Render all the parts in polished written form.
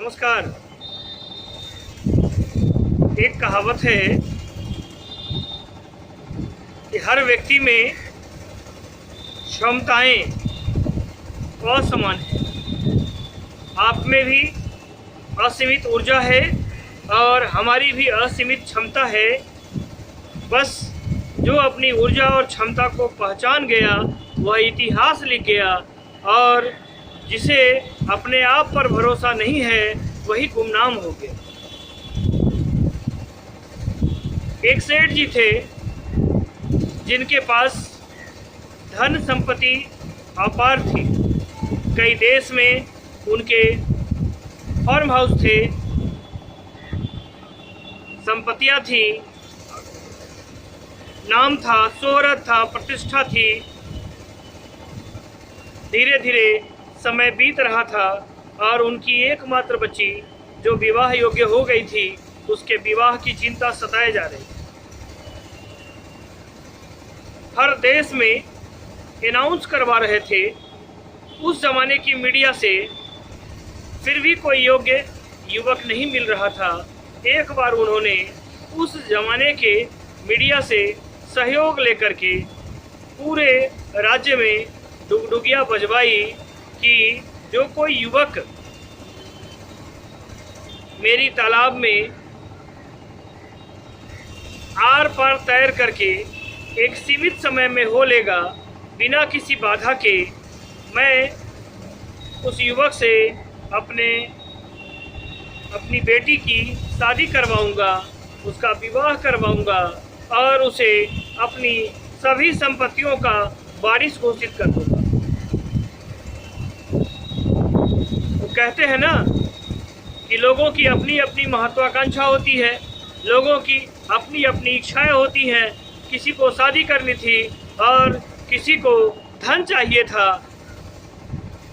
नमस्कार। एक कहावत है कि हर व्यक्ति में क्षमताएं असमान हैं। आप में भी असीमित ऊर्जा है और हमारी भी असीमित क्षमता है। बस जो अपनी ऊर्जा और क्षमता को पहचान गया वह इतिहास लिख गया, और जिसे अपने आप पर भरोसा नहीं है वही गुमनाम हो गया। एक सेठ जी थे जिनके पास धन संपत्ति अपार थी। कई देश में उनके फार्म हाउस थे, संपत्तियां थी, नाम था, शोहरत था, प्रतिष्ठा थी। धीरे धीरे समय बीत रहा था और उनकी एकमात्र बच्ची जो विवाह योग्य हो गई थी, उसके विवाह की चिंता सताए जा रही। हर देश में अनाउंस करवा रहे थे उस जमाने की मीडिया से, फिर भी कोई योग्य युवक नहीं मिल रहा था। एक बार उन्होंने उस जमाने के मीडिया से सहयोग लेकर के पूरे राज्य में डुगडुगियां बजवाई कि जो कोई युवक मेरी तालाब में आर पार तैर करके एक सीमित समय में हो लेगा बिना किसी बाधा के, मैं उस युवक से अपनी बेटी की शादी करवाऊंगा, उसका विवाह करवाऊंगा और उसे अपनी सभी संपत्तियों का वारिस घोषित कर दूंगा। कहते हैं ना कि लोगों की अपनी अपनी महत्वाकांक्षा होती है, लोगों की अपनी अपनी इच्छाएं होती हैं। किसी को शादी करनी थी और किसी को धन चाहिए था।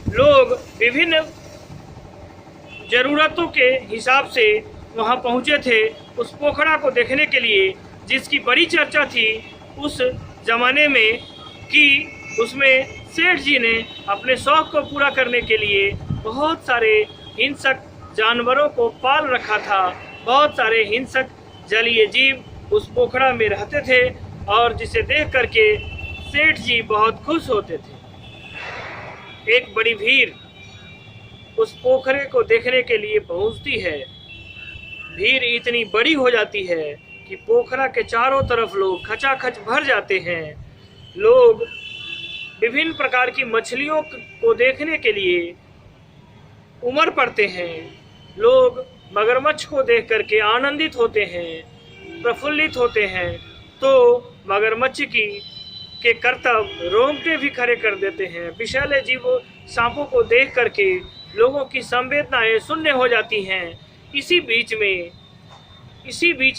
लोग विभिन्न ज़रूरतों के हिसाब से वहां पहुंचे थे उस पोखरा को देखने के लिए, जिसकी बड़ी चर्चा थी उस ज़माने में कि उसमें सेठ जी ने अपने शौक़ को पूरा करने के लिए बहुत सारे हिंसक जानवरों को पाल रखा था। बहुत सारे हिंसक जलीय जीव उस पोखरा में रहते थे और जिसे देख करके सेठ जी बहुत खुश होते थे। एक बड़ी भीड़ उस पोखरे को देखने के लिए पहुंचती है। भीड़ इतनी बड़ी हो जाती है कि पोखरा के चारों तरफ लोग खचाखच भर जाते हैं। लोग विभिन्न प्रकार की मछलियों को देखने के लिए उमड़ पड़ते हैं। लोग मगरमच्छ को देख करके आनंदित होते हैं, प्रफुल्लित होते हैं। तो मगरमच्छ के करतब रोंगटे भी खड़े कर देते हैं। विषैले जीवों सांपों को देख करके लोगों की संवेदनाएं शून्य हो जाती हैं। इसी बीच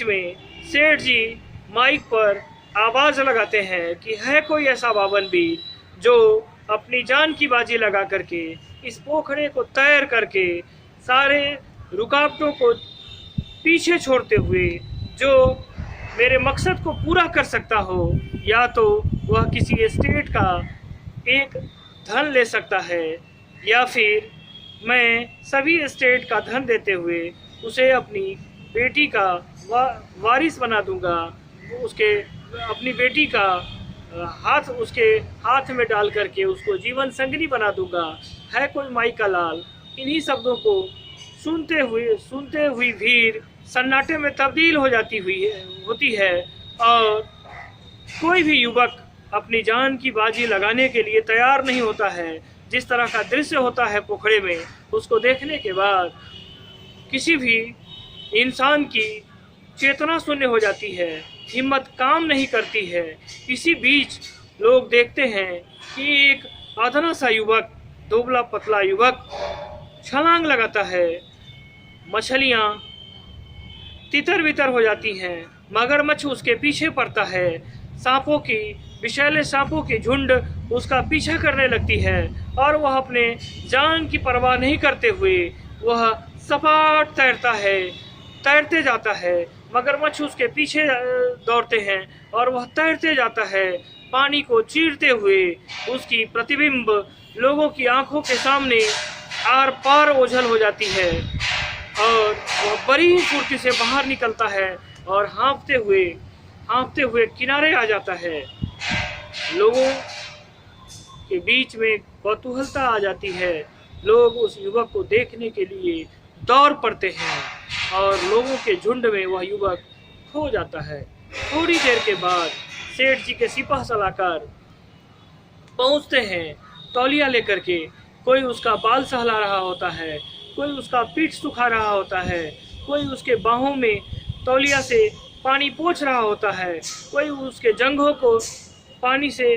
में सेठ जी माइक पर आवाज़ लगाते हैं कि है कोई ऐसा बावनवीर जो अपनी जान की बाजी लगा करके इस पोखरे को तैर करके सारे रुकावटों को पीछे छोड़ते हुए जो मेरे मकसद को पूरा कर सकता हो, या तो वह किसी एस्टेट का एक धन ले सकता है, या फिर मैं सभी एस्टेट का धन देते हुए उसे अपनी बेटी का वारिस बना दूंगा। अपनी बेटी का हाथ उसके हाथ में डाल करके उसको जीवन संगिनी बना दूंगा। है कोई माई का लाल। इन्हीं शब्दों को सुनते हुई भीड़ सन्नाटे में तब्दील हो होती है और कोई भी युवक अपनी जान की बाजी लगाने के लिए तैयार नहीं होता है। जिस तरह का दृश्य होता है पोखरे में, उसको देखने के बाद किसी भी इंसान की चेतना शून्य हो जाती है, हिम्मत काम नहीं करती है। इसी बीच लोग देखते हैं कि एक अधना सा युवक, दुबला पतला युवक छलांग लगाता है। मछलियाँ तितर बितर हो जाती हैं, मगरमच्छ उसके पीछे पड़ता है, विषैले सांपों की झुंड उसका पीछा करने लगती है और वह अपने जान की परवाह नहीं करते हुए वह सपाट तैरते जाता है। मगरमच्छ उसके पीछे दौड़ते हैं और वह तैरते जाता है, पानी को चीरते हुए। उसकी प्रतिबिंब लोगों की आंखों के सामने आर पार ओझल हो जाती है। और वह बड़ी फुर्ती से बाहर निकलता है और हाँफते हुए किनारे आ जाता है। लोगों के बीच में कौतूहलता आ जाती है। लोग उस युवक को देखने के लिए दौड़ पड़ते हैं और लोगों के झुंड में वह युवक खो जाता है। थोड़ी देर के बाद सेठ जी के सिपाह सलाहकार पहुंचते हैं तौलिया लेकर के। कोई उसका बाल सहला रहा होता है, कोई उसका पीठ सुखा रहा होता है, कोई उसके बाहों में तौलिया से पानी पोंछ रहा होता है, कोई उसके जंघों को पानी से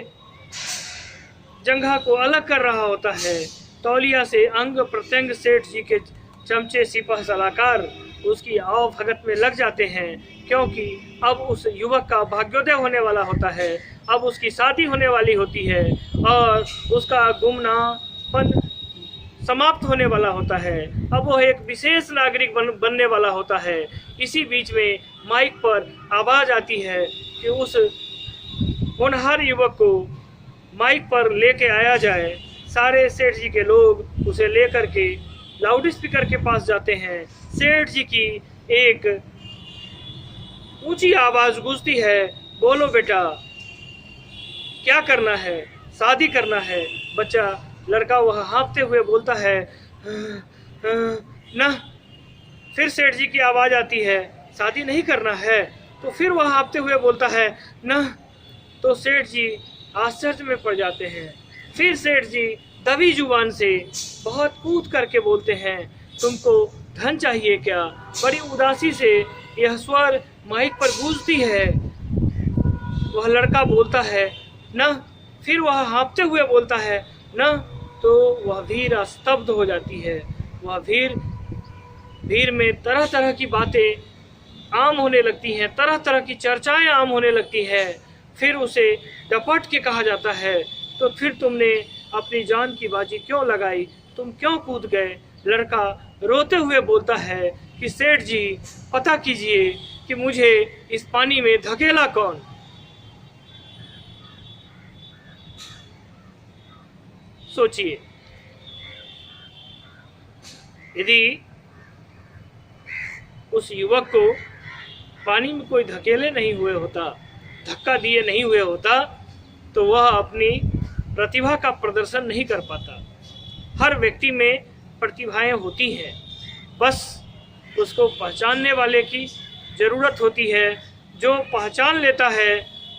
जंघा को अलग कर रहा होता है। तौलिया से अंग प्रत्यंग सेठ जी के चमचे सिपाह सलाहकार उसकी आओ भगत में लग जाते हैं, क्योंकि अब उस युवक का भाग्योदय होने वाला होता है, अब उसकी शादी होने वाली होती है और उसका गुमनापन समाप्त होने वाला होता है। अब वह एक विशेष नागरिक बनने वाला होता है। इसी बीच में माइक पर आवाज़ आती है कि उस होनहार युवक को माइक पर लेके आया जाए। सारे सेठ जी के लोग उसे लेकर के लाउड स्पीकर के पास जाते हैं। सेठ जी की एक ऊंची आवाज़ गूंजती है, बोलो बेटा, क्या करना है? शादी करना है बच्चा। लड़का वह हाँफते हुए बोलता है ना। फिर सेठ जी की आवाज़ आती है, शादी नहीं करना है। तो फिर वह हाँफते हुए बोलता है ना। तो सेठ जी आश्चर्य में पड़ जाते हैं। फिर सेठ जी दबी जुबान से बहुत कूद करके बोलते हैं, तुमको धन चाहिए क्या? बड़ी उदासी से यह स्वर माइक पर गूंजती है। वह लड़का बोलता है ना। फिर वह हाँफते हुए बोलता है ना। तो वह भीड़ स्तब्ध हो जाती है। वह भीड़ में तरह तरह की बातें आम होने लगती हैं, तरह तरह की चर्चाएं आम होने लगती हैं। फिर उसे डपट के कहा जाता है, तो फिर तुमने अपनी जान की बाजी क्यों लगाई? तुम क्यों कूद गए? लड़का रोते हुए बोलता है कि सेठ जी, पता कीजिए कि मुझे इस पानी में धकेला कौन? सोचिए, यदि उस युवक को पानी में कोई धकेले नहीं हुए होता, धक्का दिए नहीं हुए होता, तो वह अपनी प्रतिभा का प्रदर्शन नहीं कर पाता। हर व्यक्ति में प्रतिभाएं होती हैं, बस उसको पहचानने वाले की ज़रूरत होती है। जो पहचान लेता है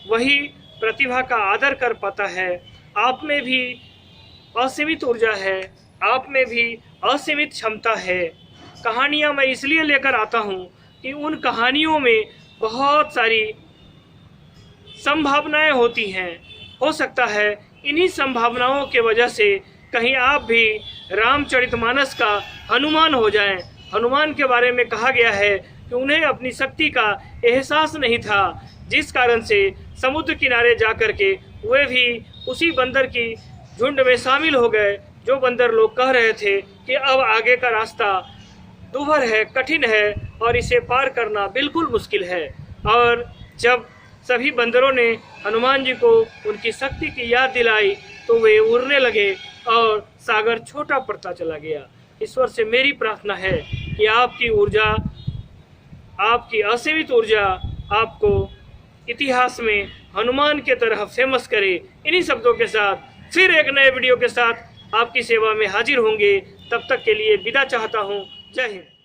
वही प्रतिभा का आदर कर पाता है। आप में भी असीमित ऊर्जा है, आप में भी असीमित क्षमता है। कहानियाँ मैं इसलिए लेकर आता हूँ कि उन कहानियों में बहुत सारी संभावनाएं होती हैं। हो सकता है इन्हीं संभावनाओं के वजह से कहीं आप भी रामचरितमानस का हनुमान हो जाएं। हनुमान के बारे में कहा गया है कि उन्हें अपनी शक्ति का एहसास नहीं था, जिस कारण से समुद्र किनारे जाकर के वे भी उसी बंदर की झुंड में शामिल हो गए। जो बंदर लोग कह रहे थे कि अब आगे का रास्ता दूभर है, कठिन है और इसे पार करना बिल्कुल मुश्किल है। और जब सभी बंदरों ने हनुमान जी को उनकी शक्ति की याद दिलाई तो वे उड़ने लगे और सागर छोटा पड़ता चला गया। ईश्वर से मेरी प्रार्थना है कि आपकी ऊर्जा, आपकी असीमित ऊर्जा आपको इतिहास में हनुमान के तरह फेमस करे। इन्हीं शब्दों के साथ फिर एक नए वीडियो के साथ आपकी सेवा में हाजिर होंगे। तब तक के लिए विदा चाहता हूँ। जय हिंद।